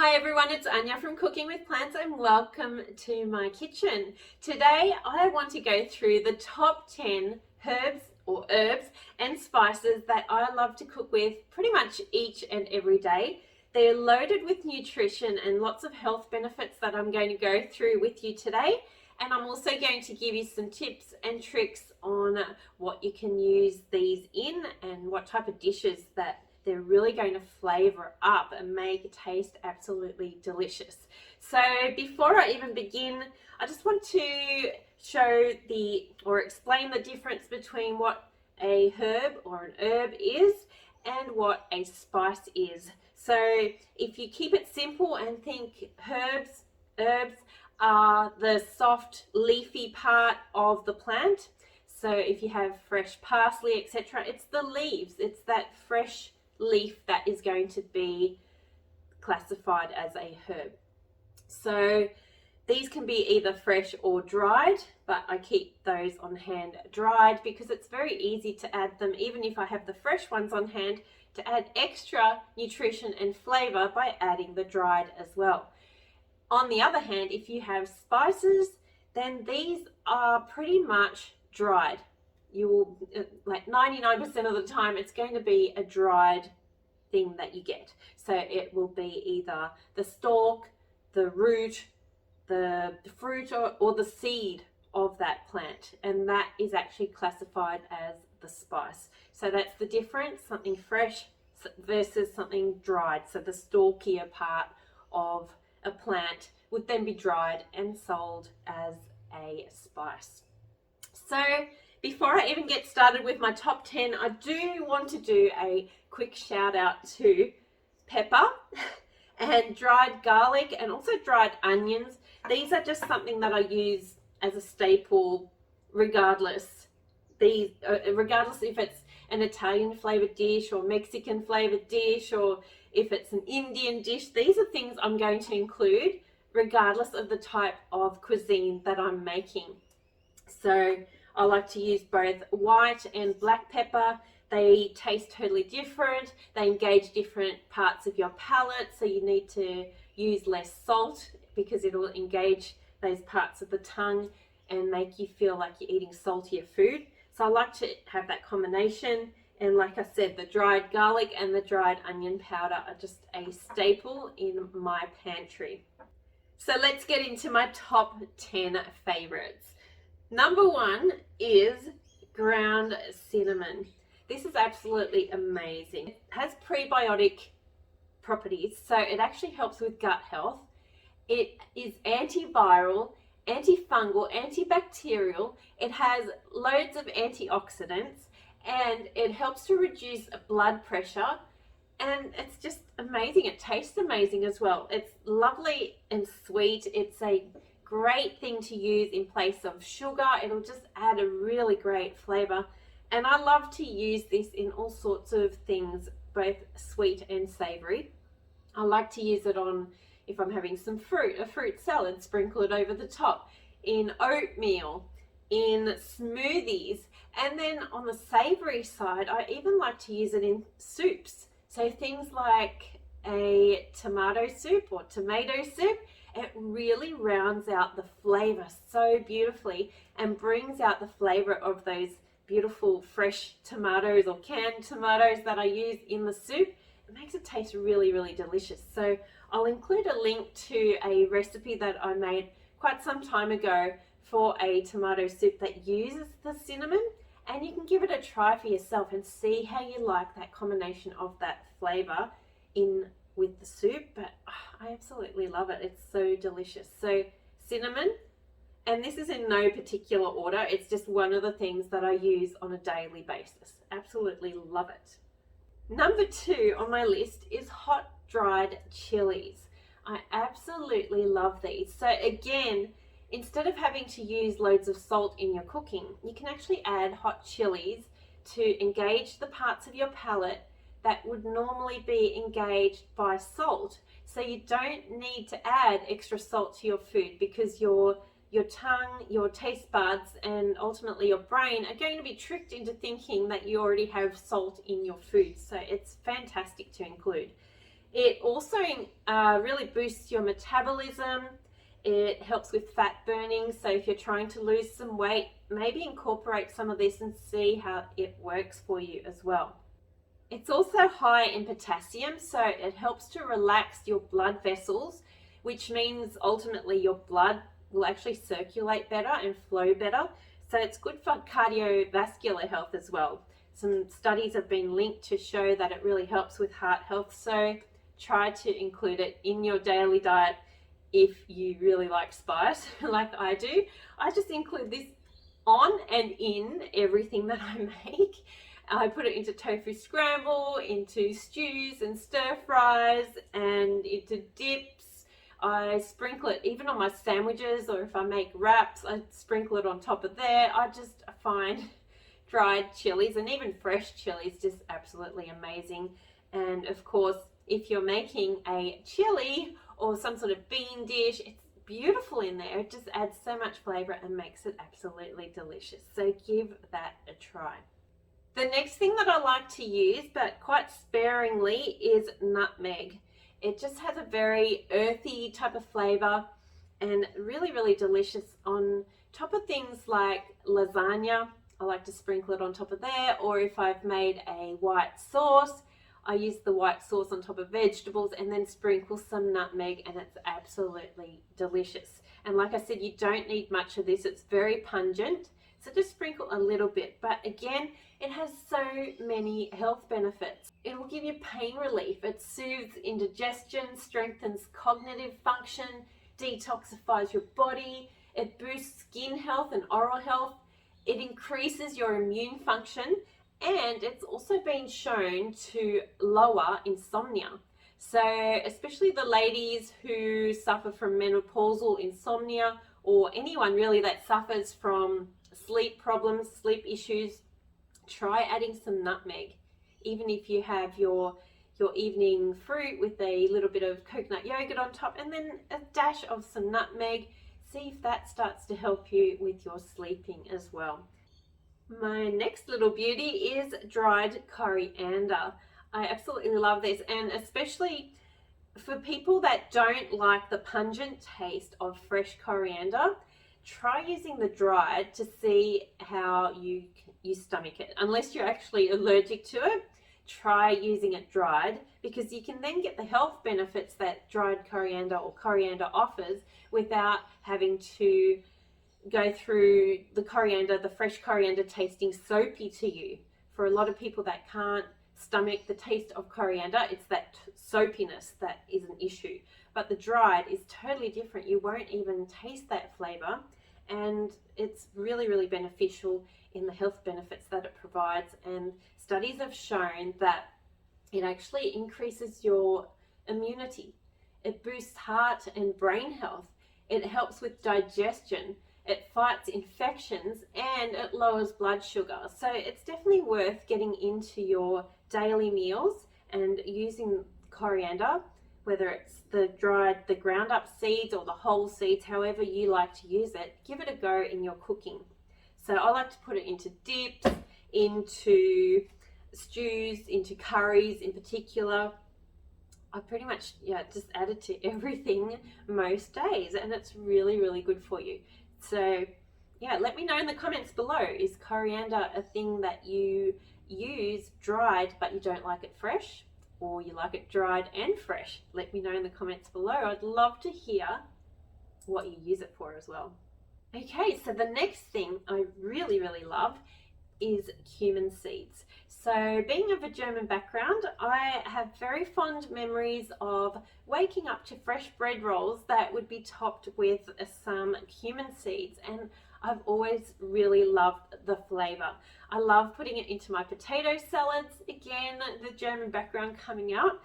Hi everyone, it's Anja from Cooking with Plants and welcome to my kitchen. Today I want to go through the top 10 herbs and spices that I love to cook with pretty much each and every day. They're loaded with nutrition and lots of health benefits that I'm going to go through with you today. And I'm also going to give you some tips and tricks on what you can use these in and what type of dishes that they're really going to flavor up and make it taste absolutely delicious. So before I even begin, I just want to explain the difference between what a herb or an herb is and what a spice is. So if you keep it simple and think herbs are the soft leafy part of the plant. So if you have fresh parsley, etc., it's the leaves, it's that fresh leaf that is going to be classified as a herb. So these can be either fresh or dried, but I keep those on hand dried because it's very easy to add them, even if I have the fresh ones on hand, to add extra nutrition and flavor by adding the dried as well. On the other hand, if you have spices, then these are pretty much dried. You will, like 99% of the time, it's going to be a dried thing that you get. So it will be either the stalk, the root, the fruit, or the seed of that plant. And that is actually classified as the spice. So that's the difference, something fresh versus something dried. So the stalkier part of a plant would then be dried and sold as a spice. So before I even get started with my top 10, I do want to do a quick shout out to pepper and dried garlic and also dried onions. These are just something that I use as a staple regardless if it's an Italian flavored dish or Mexican flavored dish or if it's an Indian dish. These are things I'm going to include regardless of the type of cuisine that I'm making. So I like to use both white and black pepper. They taste totally different. They engage different parts of your palate, so you need to use less salt because it will engage those parts of the tongue and make you feel like you're eating saltier food. So I like to have that combination. And like I said, the dried garlic and the dried onion powder are just a staple in my pantry. So let's get into my top 10 favorites. Number 1 is ground cinnamon. This is absolutely amazing. It has prebiotic properties, so it actually helps with gut health. It is antiviral, antifungal, antibacterial. It has loads of antioxidants and it helps to reduce blood pressure. And it's just amazing. It tastes amazing as well. It's lovely and sweet. It's a great thing to use in place of sugar. It'll just add a really great flavor. And I love to use this in all sorts of things, both sweet and savory. I like to use it on, if I'm having some fruit, a fruit salad, sprinkle it over the top, in oatmeal, in smoothies. And then on the savory side, I even like to use it in soups. So things like a tomato soup or tomato soup, it really rounds out the flavor so beautifully and brings out the flavor of those beautiful fresh tomatoes or canned tomatoes that I use in the soup. It makes it taste really, really delicious. So I'll include a link to a recipe that I made quite some time ago for a tomato soup that uses the cinnamon, and you can give it a try for yourself and see how you like that combination of that flavor in with the soup. But I absolutely love it. It's so delicious. So cinnamon, and this is in no particular order. It's just one of the things that I use on a daily basis. Absolutely love it. Number 2 on my list is hot dried chilies. I absolutely love these. So again, instead of having to use loads of salt in your cooking, you can actually add hot chilies to engage the parts of your palate that would normally be engaged by salt. So you don't need to add extra salt to your food because your tongue, your taste buds, and ultimately your brain are going to be tricked into thinking that you already have salt in your food. So it's fantastic to include. It also really boosts your metabolism. It helps with fat burning. So if you're trying to lose some weight, maybe incorporate some of this and see how it works for you as well. It's also high in potassium, so it helps to relax your blood vessels, which means ultimately your blood will actually circulate better and flow better. So it's good for cardiovascular health as well. Some studies have been linked to show that it really helps with heart health, so try to include it in your daily diet if you really like spice, like I do. I just include this on and in everything that I make. I put it into tofu scramble, into stews and stir fries, and into dips. I sprinkle it even on my sandwiches, or if I make wraps, I sprinkle it on top of there. I just find dried chilies and even fresh chilies just absolutely amazing. And of course, if you're making a chili or some sort of bean dish, it's beautiful in there. It just adds so much flavor and makes it absolutely delicious. So give that a try. The next thing that I like to use, but quite sparingly, is nutmeg. It just has a very earthy type of flavor and really, really delicious on top of things like lasagna. I like to sprinkle it on top of there, or if I've made a white sauce, I use the white sauce on top of vegetables and then sprinkle some nutmeg, and it's absolutely delicious. And like I said, you don't need much of this. It's very pungent, so just sprinkle a little bit. But again, it has so many health benefits. It will give you pain relief. It soothes indigestion, strengthens cognitive function, detoxifies your body. It boosts skin health and oral health. It increases your immune function, and it's also been shown to lower insomnia. So especially the ladies who suffer from menopausal insomnia, or anyone really that suffers from sleep problems, sleep issues, try adding some nutmeg. Even if you have your evening fruit with a little bit of coconut yogurt on top and then a dash of some nutmeg, see if that starts to help you with your sleeping as well. My next little beauty is dried coriander. I absolutely love this, and especially for people that don't like the pungent taste of fresh coriander, try using the dried to see how you stomach it. Unless you're actually allergic to it, try using it dried, because you can then get the health benefits that dried coriander or coriander offers without having to go through the fresh coriander tasting soapy to you. For a lot of people that can't stomach the taste of coriander, it's that soapiness that is an issue. But the dried is totally different. You won't even taste that flavor, and it's really, really beneficial in the health benefits that it provides. And studies have shown that it actually increases your immunity. It boosts heart and brain health. It helps with digestion. It fights infections, and it lowers blood sugar. So it's definitely worth getting into your daily meals and using coriander, whether it's the ground up seeds or the whole seeds, however you like to use it. Give it a go in your cooking. So I like to put it into dips, into stews, into curries in particular. I pretty much just add it to everything most days, and it's really, really good for you. So let me know in the comments below, is coriander a thing that you use dried but you don't like it fresh, or you like it dried and fresh? Let me know in the comments below. I'd love to hear what you use it for as well. Okay, so the next thing I really, really love is cumin seeds. So being of a German background, I have very fond memories of waking up to fresh bread rolls that would be topped with some cumin seeds, and I've always really loved the flavor. I love putting it into my potato salads. Again, the German background coming out,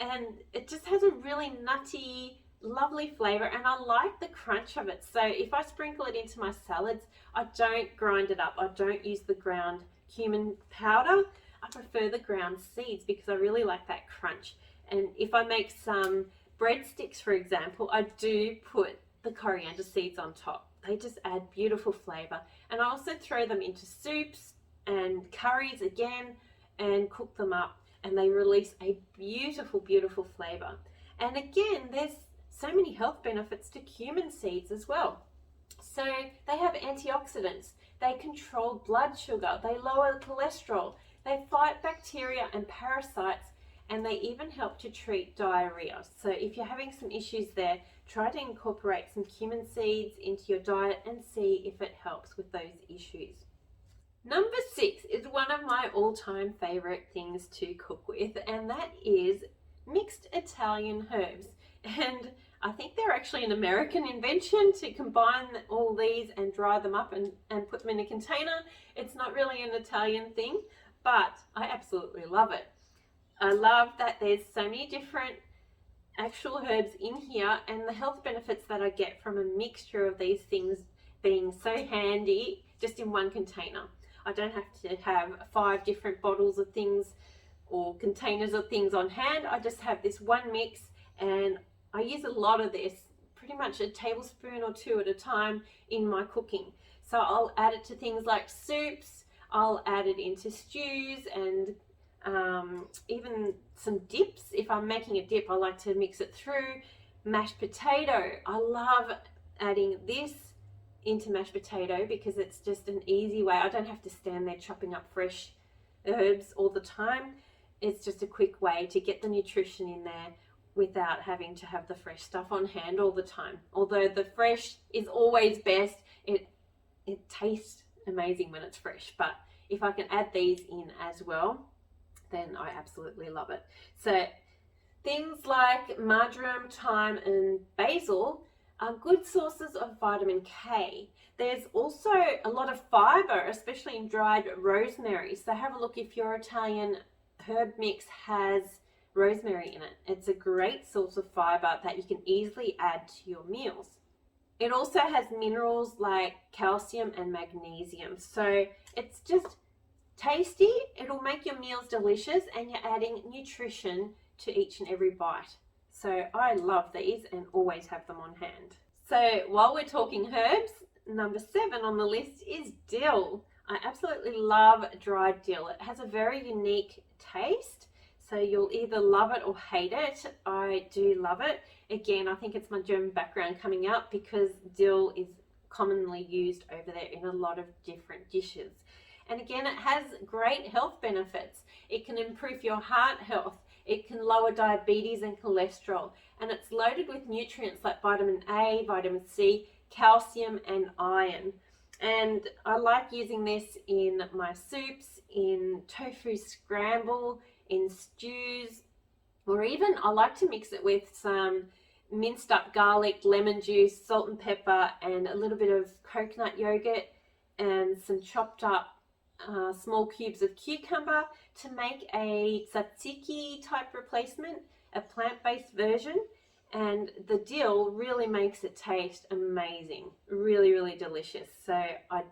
and it just has a really nutty, lovely flavor, and I like the crunch of it. So if I sprinkle it into my salads, I don't grind it up. I don't use the ground cumin powder. I prefer the ground seeds because I really like that crunch. And if I make some breadsticks, for example, I do put the coriander seeds on top. They just add beautiful flavor. And I also throw them into soups and curries again and cook them up. and they release a beautiful, beautiful flavor. And again, there's so many health benefits to cumin seeds as well. So they have antioxidants, they control blood sugar, they lower cholesterol, they fight bacteria and parasites, and they even help to treat diarrhea. So if you're having some issues there, try to incorporate some cumin seeds into your diet and see if it helps with those issues. Number 6 is one of my all-time favorite things to cook with, and that is mixed Italian herbs. And I think they're actually an American invention to combine all these and dry them up and put them in a container. It's not really an Italian thing, but I absolutely love it. I love that there's so many different actual herbs in here, and the health benefits that I get from a mixture of these things being so handy just in one container. I don't have to have 5 different bottles of things or containers of things on hand. I just have this one mix, and I use a lot of this, pretty much a tablespoon or 2 at a time in my cooking. So I'll add it to things like soups, I'll add it into stews, and even some dips. If I'm making a dip, I like to mix it through. Mashed potato, I love adding this into mashed potato because it's just an easy way. I don't have to stand there chopping up fresh herbs all the time. It's just a quick way to get the nutrition in there without having to have the fresh stuff on hand all the time. Although the fresh is always best, it tastes amazing when it's fresh, but if I can add these in as well, then I absolutely love it. So things like marjoram, thyme and basil are good sources of vitamin K. There's also a lot of fiber, especially in dried rosemary. So have a look if your Italian herb mix has rosemary in it. It's a great source of fiber that you can easily add to your meals. It also has minerals like calcium and magnesium. So it's just tasty, it'll make your meals delicious, and you're adding nutrition to each and every bite. So I love these and always have them on hand. So while we're talking herbs, number 7 on the list is dill. I absolutely love dried dill. It has a very unique taste, so you'll either love it or hate it. I do love it. Again, I think it's my German background coming out because dill is commonly used over there in a lot of different dishes. And again, it has great health benefits. It can improve your heart health. It can lower diabetes and cholesterol. And it's loaded with nutrients like vitamin A, vitamin C, calcium and iron. And I like using this in my soups, in tofu scramble, in stews, or even I like to mix it with some minced up garlic, lemon juice, salt and pepper, and a little bit of coconut yogurt and some chopped up small cubes of cucumber to make a tzatziki type replacement, a plant-based version. And the dill really makes it taste amazing, really, really delicious. So I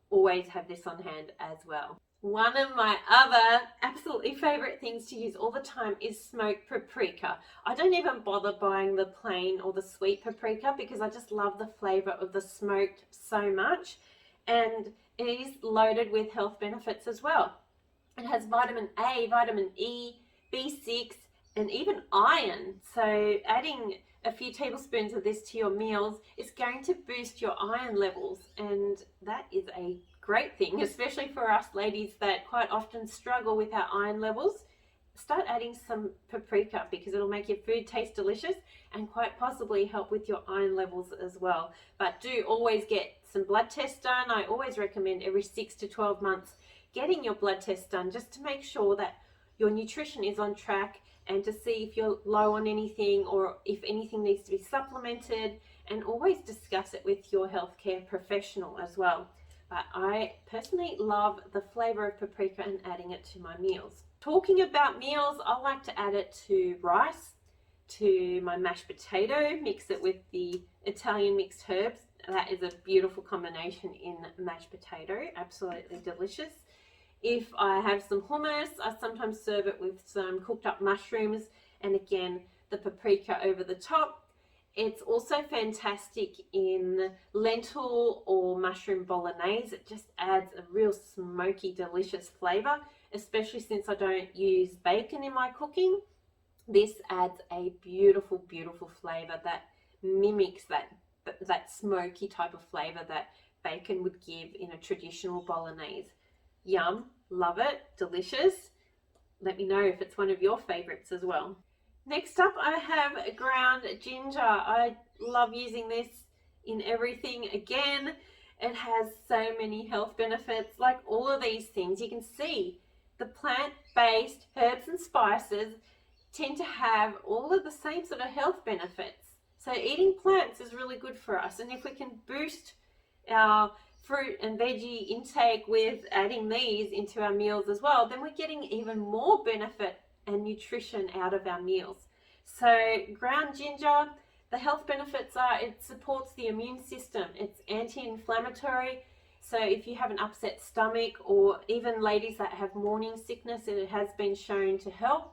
always have this on hand as well. One of my other absolutely favorite things to use all the time is smoked paprika. I don't even bother buying the plain or the sweet paprika because I just love the flavor of the smoked so much. And it is loaded with health benefits as well. It has vitamin A, vitamin E, B6, and even iron. So adding a few tablespoons of this to your meals is going to boost your iron levels, and that is a great thing, especially for us ladies that quite often struggle with our iron levels. Start adding some paprika because it'll make your food taste delicious and quite possibly help with your iron levels as well. But do always get some blood tests done. I always recommend every 6 to 12 months getting your blood tests done just to make sure that your nutrition is on track and to see if you're low on anything or if anything needs to be supplemented, and always discuss it with your healthcare professional as well. But I personally love the flavor of paprika and adding it to my meals. Talking about meals, I like to add it to rice, to my mashed potato, mix it with the Italian mixed herbs. That is a beautiful combination in mashed potato, absolutely delicious. If I have some hummus, I sometimes serve it with some cooked up mushrooms and again the paprika over the top. It's also fantastic in lentil or mushroom bolognese. It just adds a real smoky, delicious flavor, especially since I don't use bacon in my cooking. This adds a beautiful, beautiful flavor that mimics that smoky type of flavor that bacon would give in a traditional bolognese. Yum, love it, delicious. Let me know if it's one of your favorites as well. Next up, I have ground ginger. I love using this in everything. Again, it has so many health benefits. Like all of these things, you can see the plant-based herbs and spices tend to have all of the same sort of health benefits. So eating plants is really good for us, and if we can boost our fruit and veggie intake with adding these into our meals as well, then we're getting even more benefit and nutrition out of our meals. So ground ginger, the health benefits are it supports the immune system, it's anti-inflammatory. So if you have an upset stomach, or even ladies that have morning sickness, it has been shown to help.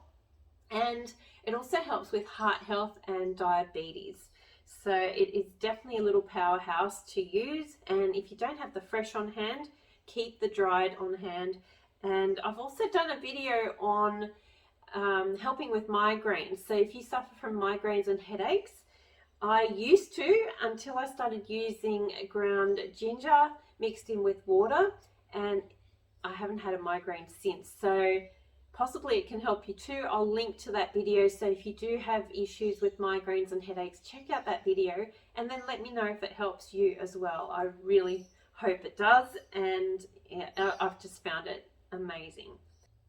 And it also helps with heart health and diabetes. So it is definitely a little powerhouse to use. And if you don't have the fresh on hand, keep the dried on hand. And I've also done a video on helping with migraines. So if you suffer from migraines and headaches, I used to, until I started using ground ginger mixed in with water, and I haven't had a migraine since. So possibly it can help you too. I'll link to that video, so if you do have issues with migraines and headaches, check out that video and then let me know if it helps you as well. I really hope it does, and yeah, I've just found it amazing.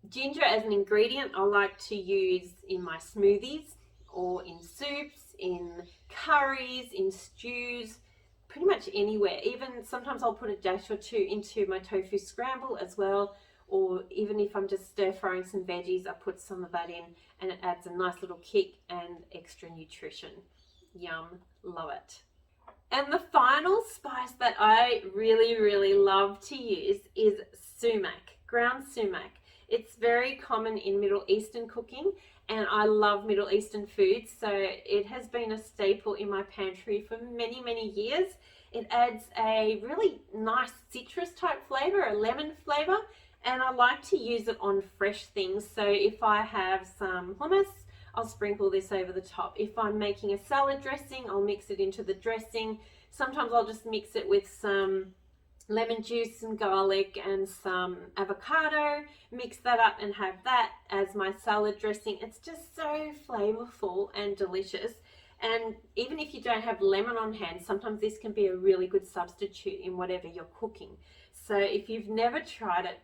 Ginger as an ingredient I like to use in my smoothies, or in soups, in curries, in stews, pretty much anywhere. Even sometimes I'll put a dash or two into my tofu scramble as well, or even if I'm just stir frying some veggies, I put some of that in and it adds a nice little kick and extra nutrition. Yum, love it. And the final spice that I really, really love to use is sumac, ground sumac. It's very common in Middle Eastern cooking, and I love Middle Eastern food, so it has been a staple in my pantry for many, many years. It adds a really nice citrus type flavor, a lemon flavor, and I like to use it on fresh things. So if I have some hummus, I'll sprinkle this over the top. If I'm making a salad dressing, I'll mix it into the dressing. Sometimes I'll just mix it with some lemon juice and garlic and some avocado, mix that up and have that as my salad dressing. It's just so flavorful and delicious. And even if you don't have lemon on hand, sometimes this can be a really good substitute in whatever you're cooking. So if you've never tried it,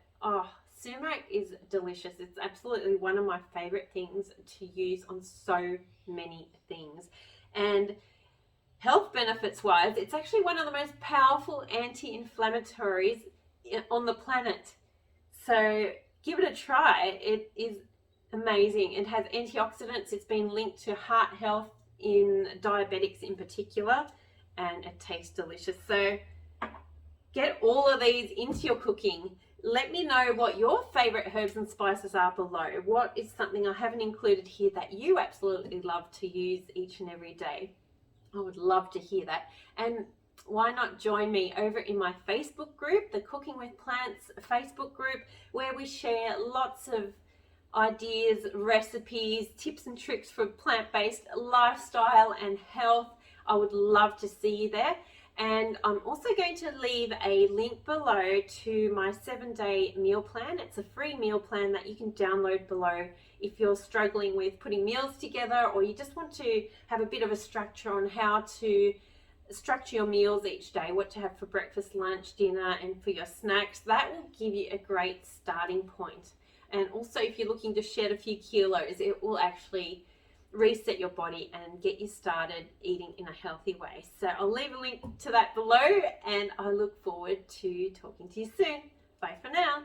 sumac is delicious. It's absolutely one of my favorite things to use on so many things. And health benefits wise, it's actually one of the most powerful anti-inflammatories on the planet. So give it a try. It is amazing. It has antioxidants. It's been linked to heart health in diabetics in particular, and it tastes delicious. So get all of these into your cooking. Let me know what your favorite herbs and spices are below. What is something I haven't included here that you absolutely love to use each and every day? I would love to hear that. And why not join me over in my Facebook group, the Cooking with Plants Facebook group, where we share lots of ideas, recipes, tips and tricks for plant-based lifestyle and health. I would love to see you there. And I'm also going to leave a link below to my 7-day meal plan. It's a free meal plan that you can download below if you're struggling with putting meals together, or you just want to have a bit of a structure on how to structure your meals each day, what to have for breakfast, lunch, dinner, and for your snacks. That will give you a great starting point. And also if you're looking to shed a few kilos, it will actually reset your body and get you started eating in a healthy way. So I'll leave a link to that below, and I look forward to talking to you soon. Bye for now.